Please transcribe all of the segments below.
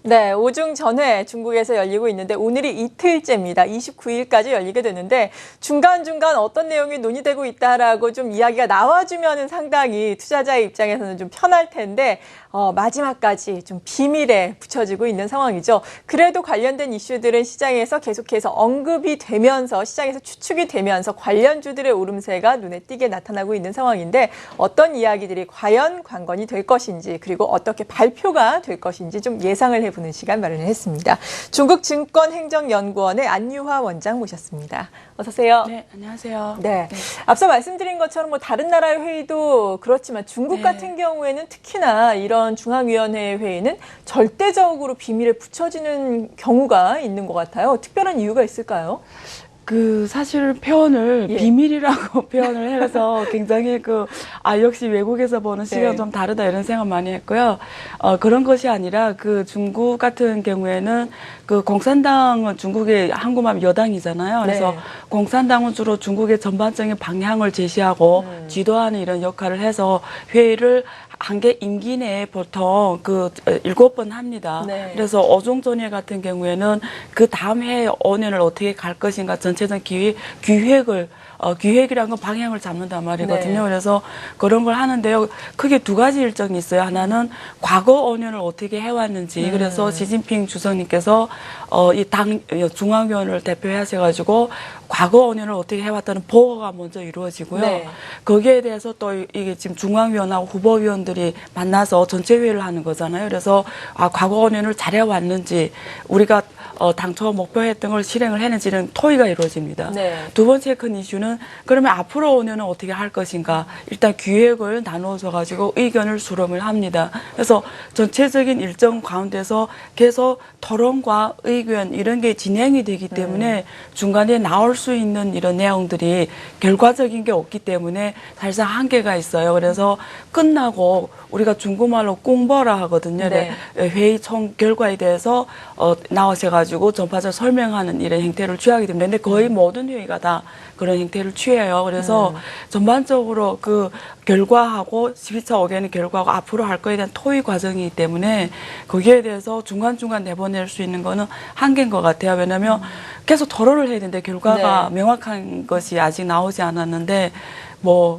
네, 오중전회 중국에서 열리고 있는데 오늘이 이틀째입니다. 29일까지 열리게 되는데 중간중간 어떤 내용이 논의되고 있다라고 좀 이야기가 나와주면은 상당히 투자자의 입장에서는 좀 편할 텐데 마지막까지 좀 비밀에 붙여지고 있는 상황이죠. 그래도 관련된 이슈들은 시장에서 계속해서 언급이 되면서 시장에서 추측이 되면서 관련주들의 오름세가 눈에 띄게 나타나고 있는 상황인데 어떤 이야기들이 과연 관건이 될 것인지 그리고 어떻게 발표가 될 것인지 좀 예상을 해보는 시간 마련을 했습니다. 중국증권행정연구원의 안유화 원장 모셨습니다. 어서 오세요. 네, 안녕하세요. 네. 앞서 말씀드린 것처럼 뭐 다른 나라의 회의도 그렇지만 중국 같은 경우에는 특히나 이런 중앙위원회 회의는 절대적으로 비밀에 붙여지는 경우가 있는 것 같아요. 특별한 이유가 있을까요? 사실 표현을 비밀이라고 표현을 해서 굉장히 역시 외국에서 보는 시각은 좀 다르다 이런 생각 많이 했고요. 그런 것이 아니라 중국 같은 경우에는 공산당은 중국의 한국말 여당이잖아요. 그래서 공산당은 주로 중국의 전반적인 방향을 제시하고 지도하는 이런 역할을 해서 회의를 한 개 임기 내에 보통 7번 합니다. 네. 그래서 어종전회 같은 경우에는 그 다음 해에 5년을 어떻게 갈 것인가 전체적 기획이라는 건 방향을 잡는단 말이거든요. 네. 그래서 그런 걸 하는데요. 크게 두 가지 일정이 있어요. 하나는 과거 5년을 어떻게 해왔는지. 그래서 시진핑 주석님께서 중앙위원회를 대표하셔가지고 과거 5년을 어떻게 해왔다는 보고가 먼저 이루어지고요. 네. 거기에 대해서 또 이게 지금 중앙위원하고 후보위원들이 만나서 전체 회의를 하는 거잖아요. 그래서 과거 5년을 잘해왔는지 우리가 당초 목표했던 걸 실행을 했는지는 토의가 이루어집니다. 네. 두 번째 큰 이슈는 그러면 앞으로 5년은 어떻게 할 것인가. 일단 기획을 나누어서 가지고 의견을 수렴을 합니다. 그래서 전체적인 일정 가운데서 계속 토론과 의견 이런 게 진행이 되기 때문에 중간에 나올 수 있는 이런 내용들이 결과적인 게 없기 때문에 사실상 한계가 있어요. 그래서 끝나고 우리가 중국말로 꽁버라 하거든요. 네. 회의 총 결과에 대해서 나오셔가지고 전파적으로 설명하는 이런 형태를 취하게 됩니다. 근데 거의 모든 회의가 다 그런 형태를 취해요. 그래서 전반적으로 결과하고 12차 5개는 결과하고 앞으로 할 거에 대한 토의 과정이기 때문에 거기에 대해서 중간중간 내보낼 수 있는 거는 한계인 것 같아요. 왜냐하면 계속 토론을 해야 되는데 결과가 명확한 것이 아직 나오지 않았는데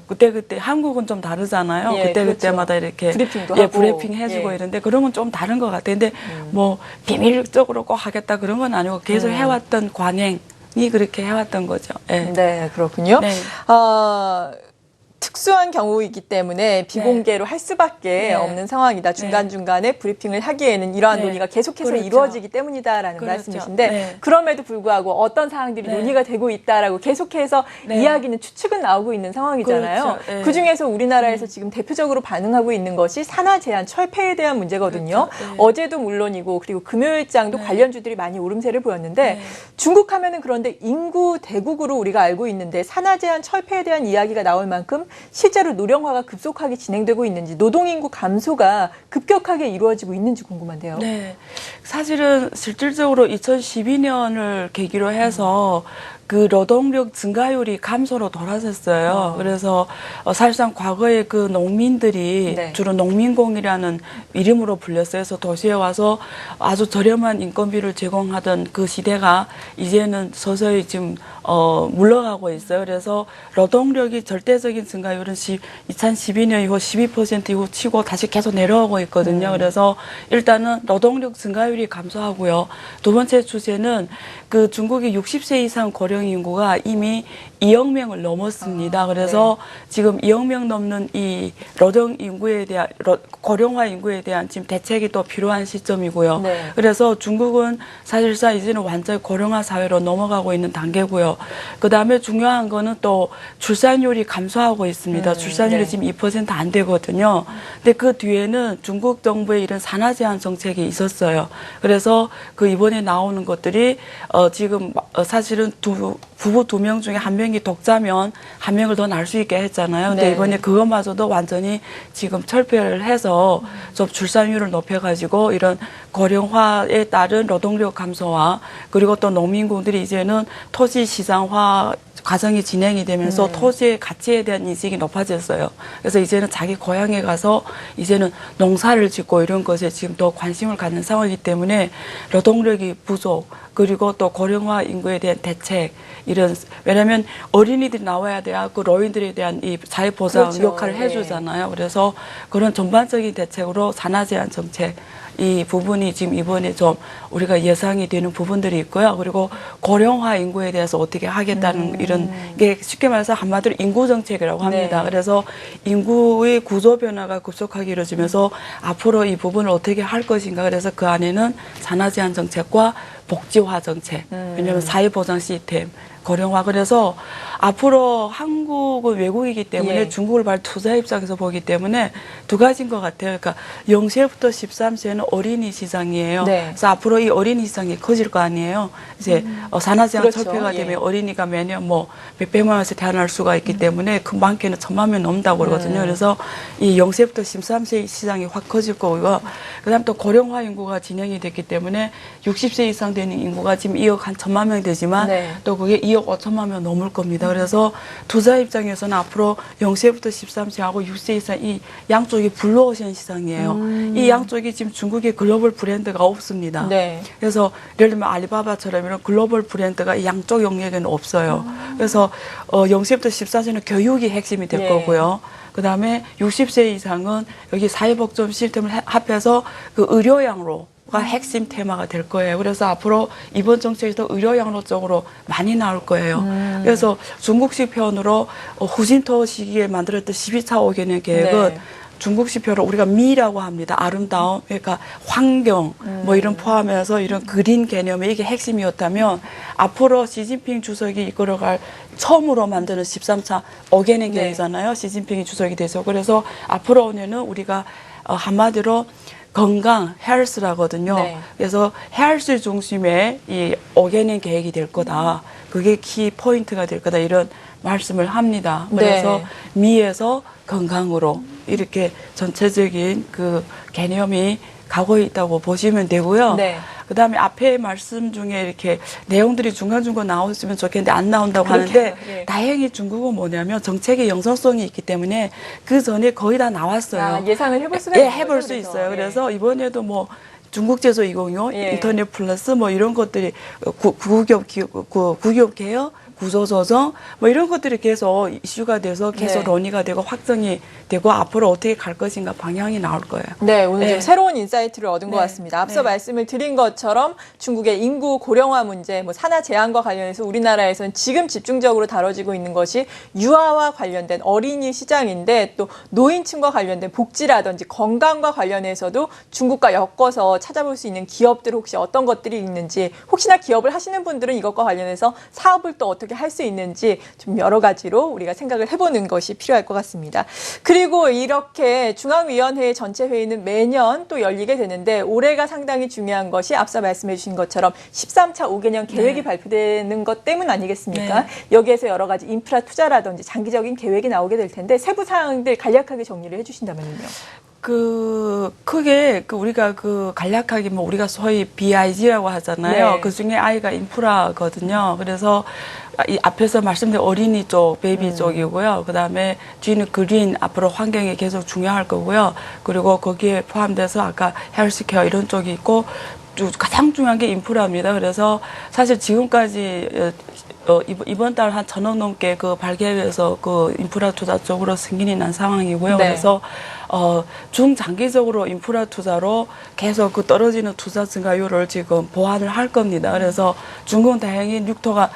그때 한국은 좀 다르잖아요. 그때마다 이렇게 브리핑도 하고. 브리핑 해주고 이런데 그런 건 좀 다른 것 같아요. 근데 비밀적으로 꼭 하겠다 그런 건 아니고 계속 해왔던 관행이 그렇게 해왔던 거죠. 네, 그렇군요. 네. 특수한 경우이기 때문에 비공개로 할 수밖에 없는 상황이다. 중간중간에 브리핑을 하기에는 이러한 논의가 계속해서 이루어지기 때문이다라는 말씀이신데 그럼에도 불구하고 어떤 사항들이 논의가 되고 있다라고 계속해서 이야기는 추측은 나오고 있는 상황이잖아요. 그중에서 우리나라에서 지금 대표적으로 반응하고 있는 것이 산하 제한 철폐에 대한 문제거든요. 어제도 물론이고 그리고 금요일장도 관련주들이 많이 오름세를 보였는데 중국 하면은 그런데 인구 대국으로 우리가 알고 있는데 산하 제한 철폐에 대한 이야기가 나올 만큼 실제로 노령화가 급속하게 진행되고 있는지 노동인구 감소가 급격하게 이루어지고 있는지 궁금한데요. 네, 사실은 실질적으로 2012년을 계기로 해서 노동력 증가율이 감소로 돌아섰어요. 그래서 사실상 과거에 농민들이 주로 농민공이라는 이름으로 불렸어요. 그래서 도시에 와서 아주 저렴한 인건비를 제공하던 그 시대가 이제는 서서히 지금 물러가고 있어요. 그래서 노동력이 절대적인 증가율은 2012년 이후 12% 이후 치고 다시 계속 내려오고 있거든요. 그래서 일단은 노동력 증가율이 감소하고요. 두 번째 주제는 중국이 60세 이상 고령 인구가 이미 2억 명을 넘었습니다. 그래서 지금 2억 명 넘는 이 고령화 인구에 대한 지금 대책이 또 필요한 시점이고요. 그래서 중국은 사실상 이제는 완전히 고령화 사회로 넘어가고 있는 단계고요. 그 다음에 중요한 거는 또 출산율이 감소하고 있습니다. 출산율이 지금 2% 안 되거든요. 근데 그 뒤에는 중국 정부의 이런 산하 제한 정책이 있었어요. 그래서 이번에 나오는 것들이 지금 사실은 부부 2명 중에 1명이 독자면 1명을 더 낳을 수 있게 했잖아요. 근데 이번에 그것마저도 완전히 지금 철폐를 해서 좀 출산율을 높여가지고 이런 고령화에 따른 노동력 감소와 그리고 또 농민군들이 이제는 토지 시장화 과정이 진행이 되면서 토지의 가치에 대한 인식이 높아졌어요. 그래서 이제는 자기 고향에 가서 이제는 농사를 짓고 이런 것에 지금 더 관심을 갖는 상황이기 때문에 노동력이 부족, 그리고 또 고령화 인구에 대한 대책, 이런, 왜냐면 어린이들이 나와야 돼야 그 노인들에 대한 이 사회보장 그렇죠. 역할을 해주잖아요. 그래서 그런 전반적인 대책으로 산하 제한 정책, 이 부분이 지금 이번에 좀 우리가 예상이 되는 부분들이 있고요. 그리고 고령화 인구에 대해서 어떻게 하겠다는 이런 게 쉽게 말해서 한마디로 인구 정책이라고 합니다. 네. 그래서 인구의 구조 변화가 급속하게 이루어지면서 앞으로 이 부분을 어떻게 할 것인가. 그래서 그 안에는 산하 제한 정책과 복지화 정책, 왜냐하면 사회보장 시스템, 고령화. 그래서 앞으로 한국은 외국이기 때문에 예. 중국을 발 투자 입장에서 보기 때문에 두 가지인 것 같아요. 그러니까 0세부터 13세는 어린이 시장이에요. 네. 그래서 앞으로 이 어린이 시장이 커질 거 아니에요. 이제 산하 제한 그렇죠. 철폐가 되면 예. 어린이가 매년 뭐 몇백만 원에서 태어날 수가 있기 때문에 그 많게는 1,000만 명 넘는다고 그러거든요. 그래서 이 0세부터 13세 시장이 확 커질 거고요. 그다음 또 고령화 인구가 진행이 됐기 때문에 60세 이상 되는 인구가 지금 2억 한 1,000만 명 되지만 네. 또 그게 2억 5천만 명 넘을 겁니다. 그래서 투자 입장에서는 앞으로 0세부터 13세하고 6세 이상 이 양쪽이 블루오션 시장이에요. 이 양쪽이 지금 중국의 글로벌 브랜드가 없습니다. 네. 그래서 예를 들면 알리바바처럼 이런 글로벌 브랜드가 이 양쪽 영역에는 없어요. 그래서 0세부터 14세는 교육이 핵심이 될 예. 거고요. 그다음에 60세 이상은 여기 사회복지 시스템을 합해서 그 의료양로 가 핵심 테마가 될 거예요. 그래서 앞으로 이번 정책에서 의료 양로 쪽으로 많이 나올 거예요. 그래서 중국식 표현으로 후진터 시기에 만들었던 12차 5개년 계획은 네. 중국식 표현으로 우리가 미라고 합니다. 아름다움, 그러니까 환경, 뭐 이런 포함해서 이런 그린 개념이 이게 핵심이었다면 앞으로 시진핑 주석이 이끌어갈 처음으로 만드는 13차 5개년 계획이잖아요. 시진핑이 주석이 돼서. 그래서 앞으로 5년은 우리가 한마디로 건강, 헬스라거든요. 네. 그래서 헬스 중심의 이 5개년 계획이 될 거다. 그게 키 포인트가 될 거다. 이런 말씀을 합니다. 그래서 네. 미에서 건강으로 이렇게 전체적인 그 개념이 가고 있다고 보시면 되고요. 네. 그다음에 앞에 말씀 중에 이렇게 내용들이 중간중간 나왔으면 좋겠는데 안 나온다고 하는데 예. 다행히 중국은 뭐냐면 정책의 영성성이 있기 때문에 그 전에 거의 다 나왔어요. 아, 예상을 해볼 수가 예, 있는 해볼 거죠, 수 그래서. 있어요. 예. 그래서 이번에도 뭐 중국 제조 2025, 예. 인터넷 플러스 뭐 이런 것들이 구기업 개혁, 구조 조정 뭐 이런 것들이 계속 이슈가 돼서 계속 네. 논의가 되고 확정이 되고 앞으로 어떻게 갈 것인가 방향이 나올 거예요. 네, 오늘 네. 좀 새로운 인사이트를 얻은 것 네. 같습니다. 앞서 네. 말씀을 드린 것처럼 중국의 인구 고령화 문제, 뭐 산하 제한과 관련해서 우리나라에서는 지금 집중적으로 다뤄지고 있는 것이 유아와 관련된 어린이 시장인데 또 노인층과 관련된 복지라든지 건강과 관련해서도 중국과 엮어서 찾아볼 수 있는 기업들 혹시 어떤 것들이 있는지, 혹시나 기업을 하시는 분들은 이것과 관련해서 사업을 또 어떻게 할 수 있는지 좀 여러 가지로 우리가 생각을 해보는 것이 필요할 것 같습니다. 그리고 이렇게 중앙위원회 전체 회의는 매년 또 열리게 되는데 올해가 상당히 중요한 것이 앞서 말씀해 주신 것처럼 13차 5개년 계획이 네. 발표되는 것 때문 아니겠습니까? 네. 여기에서 여러 가지 인프라 투자라든지 장기적인 계획이 나오게 될 텐데 세부 사항들 간략하게 정리를 해주신다면요. 크게 우리가 간략하게 뭐 우리가 소위 BIG라고 하잖아요. 네. 그 중에 I가 인프라거든요. 그래서 이 앞에서 말씀드린 어린이 쪽, 베이비 쪽이고요. 그 다음에 G는 그린, 앞으로 환경이 계속 중요할 거고요. 그리고 거기에 포함돼서 아까 헬스케어 이런 쪽이 있고 가장 중요한 게 인프라입니다. 그래서 사실 지금까지 이번 달 한 1,000억 넘게 발개해서 인프라 투자 쪽으로 승인이 난 상황이고요. 네. 그래서 중장기적으로 인프라 투자로 계속 떨어지는 투자 증가율을 지금 보완을 할 겁니다. 그래서 중국은 다행히 육토가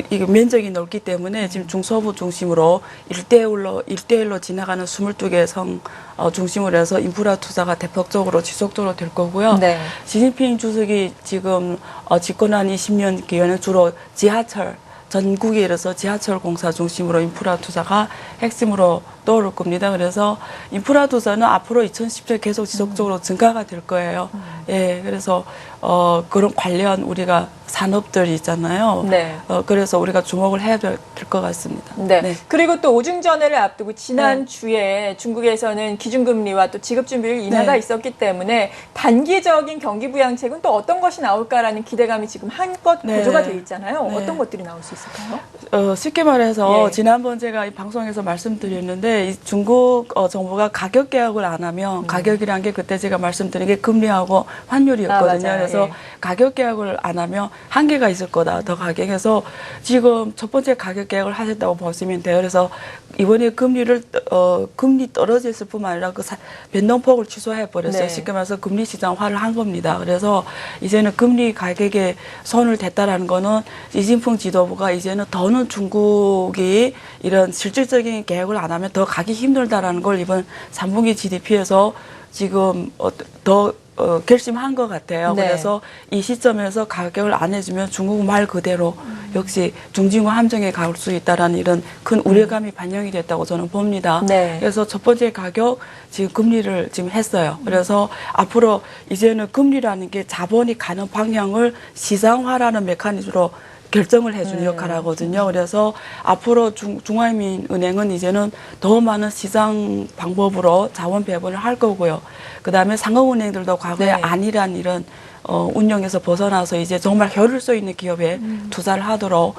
이게 면적이 넓기 때문에 지금 중서부 중심으로 일대일로 지나가는 22개 성 중심으로 해서 인프라 투자가 대폭적으로 지속적으로 될 거고요. 네. 시진핑 주석이 지금 집권한 20년 기간은 주로 지하철 전국에 이르러서 지하철 공사 중심으로 인프라 투자가 핵심으로 떠오를 겁니다. 그래서 인프라 투자는 앞으로 2010년 계속 지속적으로 증가가 될 거예요. 예, 그래서 그런 관련 우리가 산업들이 있잖아요. 네. 그래서 우리가 주목을 해야 될 것 같습니다. 네. 네. 그리고 또 오중전회를 앞두고 지난주에 중국에서는 기준금리와 또 지급준비율 인하가 네. 있었기 때문에 단기적인 경기 부양책은 또 어떤 것이 나올까라는 기대감이 지금 한껏 네. 고조가 돼 있잖아요. 네. 어떤 것들이 나올 수 있을까요? 쉽게 말해서 예. 지난번 제가 이 방송에서 말씀드렸는데 이 중국 정부가 가격 개혁을 안 하면 가격이란 게 그때 제가 말씀드린 게 금리하고 환율이었거든요. 맞아요. 그래서 예. 가격 개혁을 안 하면 한계가 있을 거다. 더 가격에서 지금 첫 번째 가격 개혁을 하셨다고 보시면 돼요. 그래서 이번에 금리 떨어졌을 뿐만 아니라 그 변동폭을 취소해 버렸어요. 네. 쉽게 말해서 금리 시장화를 한 겁니다. 그래서 이제는 금리 가격에 손을 댔다라는 거는 시진핑 지도부가 이제는 더는 중국이 이런 실질적인 계획을 안 하면 더 가기 힘들다라는 걸 이번 3분기 GDP에서 지금 더 결심한 것 같아요. 네. 그래서 이 시점에서 가격을 안 해주면 중국 말 그대로 역시 중진국 함정에 갈 수 있다라는 이런 큰 우려감이 반영이 됐다고 저는 봅니다. 네. 그래서 첫 번째 가격 지금 금리를 지금 했어요. 그래서 앞으로 이제는 금리라는 게 자본이 가는 방향을 시장화라는 메커니즘으로 결정을 해주는 역할을 하거든요. 그래서 앞으로 중화민은행은 이제는 더 많은 시장 방법으로 자원 배분을 할 거고요. 그다음에 상업은행들도 과거에 네. 아니란 이런 운영에서 벗어나서 이제 정말 효율성 있는 기업에 투자를 하도록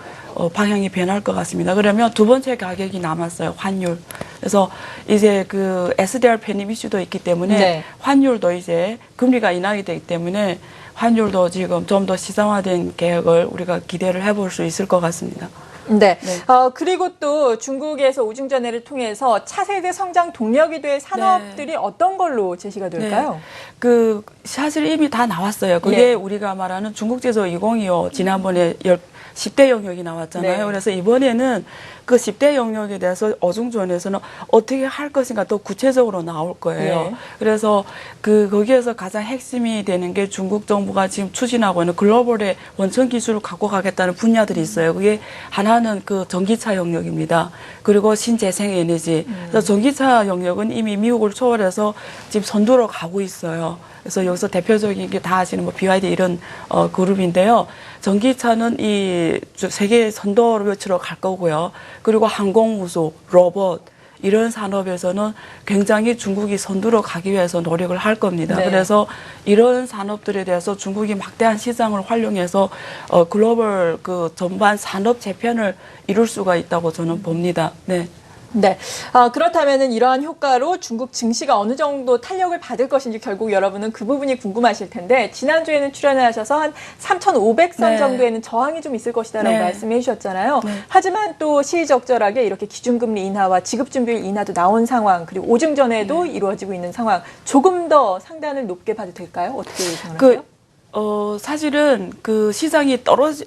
방향이 변할 것 같습니다. 그러면 두 번째 가격이 남았어요. 환율. 그래서 이제 그 SDR 편입 이슈도 있기 때문에 네. 환율도 이제 금리가 인하게 되기 때문에 환율도 지금 좀 더 시장화된 계획을 우리가 기대를 해볼 수 있을 것 같습니다. 네. 네. 그리고 또 중국에서 오중전회를 통해서 차세대 성장 동력이 될 산업들이 어떤 걸로 제시가 될까요? 그 사실 이미 다 나왔어요. 그게 예. 우리가 말하는 중국 제조 2025 지난번에 10대 영역이 나왔잖아요. 네. 그래서 이번에는 그 10대 영역에 대해서 어중전에서는 어떻게 할 것인가 더 구체적으로 나올 거예요. 예. 그래서 거기에서 가장 핵심이 되는 게 중국 정부가 지금 추진하고 있는 글로벌의 원천 기술을 갖고 가겠다는 분야들이 있어요. 그게 하나는 그 전기차 영역입니다. 그리고 신재생 에너지. 그래서 전기차 영역은 이미 미국을 초월해서 지금 선두로 가고 있어요. 그래서 여기서 대표적인 게 다 아시는 뭐 BYD 이런 그룹인데요. 전기차는 이 세계 선도로치로 갈 거고요. 그리고 항공우주, 로봇 이런 산업에서는 굉장히 중국이 선두로 가기 위해서 노력을 할 겁니다. 네. 그래서 이런 산업들에 대해서 중국이 막대한 시장을 활용해서 글로벌 그 전반 산업 재편을 이룰 수가 있다고 저는 봅니다. 네. 네. 그렇다면은 이러한 효과로 중국 증시가 어느 정도 탄력을 받을 것인지 결국 여러분은 그 부분이 궁금하실 텐데 지난주에는 출연을 하셔서 한 3,500선 네. 정도에는 저항이 좀 있을 것이다라고 네. 말씀해 주셨잖아요. 네. 하지만 또 시의적절하게 이렇게 기준금리 인하와 지급준비율 인하도 나온 상황 그리고 오중전에도 이루어지고 있는 상황 조금 더 상단을 높게 봐도 될까요? 어떻게 생각하세요? 사실은 그 시장이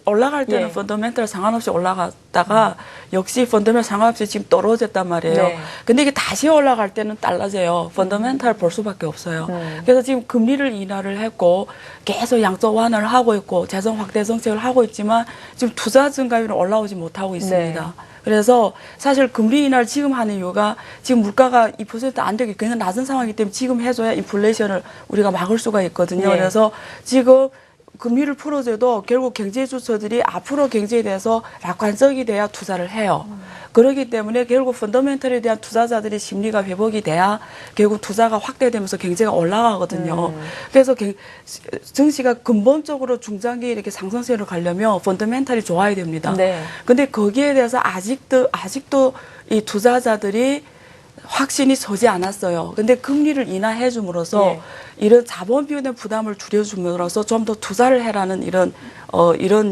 올라갈 때는 예. 펀더멘털 상관없이 올라갔다가 역시 펀더멘털 상관없이 지금 떨어졌단 말이에요. 네. 근데 이게 다시 올라갈 때는 달라져요. 펀더멘털 볼 수밖에 없어요. 그래서 지금 금리를 인하를 했고 계속 양적 완화를 하고 있고 재정 확대 정책을 하고 있지만 지금 투자 증가율은 올라오지 못하고 있습니다. 네. 그래서 사실 금리 인하를 지금 하는 이유가 지금 물가가 2% 안 되기 굉장히 낮은 상황이기 때문에 지금 해줘야 인플레이션을 우리가 막을 수가 있거든요. 네. 그래서 지금 금리를 풀어줘도 결국 경제 주체들이 앞으로 경제에 대해서 낙관적이 돼야 투자를 해요. 그렇기 때문에 결국 펀더멘털에 대한 투자자들의 심리가 회복이 돼야 결국 투자가 확대되면서 경제가 올라가거든요. 그래서 증시가 근본적으로 중장기 이렇게 상승세로 가려면 펀더멘털이 좋아야 됩니다. 네. 근데 거기에 대해서 아직도 이 투자자들이 확신이 서지 않았어요. 근데 금리를 인하해 줌으로써 예. 이런 자본 비용의 부담을 줄여줌으로써 좀 더 투자를 해라는 이런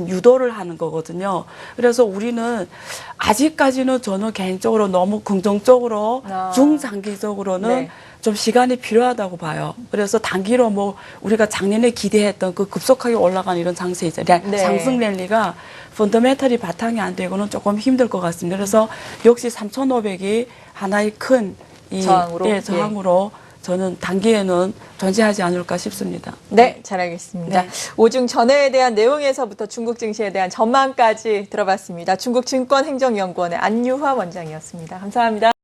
유도를 하는 거거든요. 그래서 우리는 아직까지는 저는 개인적으로 너무 긍정적으로 중장기적으로는 네. 좀 시간이 필요하다고 봐요. 그래서 단기로 뭐 우리가 작년에 기대했던 그 급속하게 올라간 이런 장세 있잖아요. 네. 상승 랠리가 펀더멘털이 바탕이 안 되고는 조금 힘들 것 같습니다. 그래서 역시 3,500이 하나의 큰 저항으로 저는 단기에는 존재하지 않을까 싶습니다. 네, 잘 알겠습니다. 네. 오중 전회에 대한 내용에서부터 중국 증시에 대한 전망까지 들어봤습니다. 중국증권행정연구원의 안유화 원장이었습니다. 감사합니다.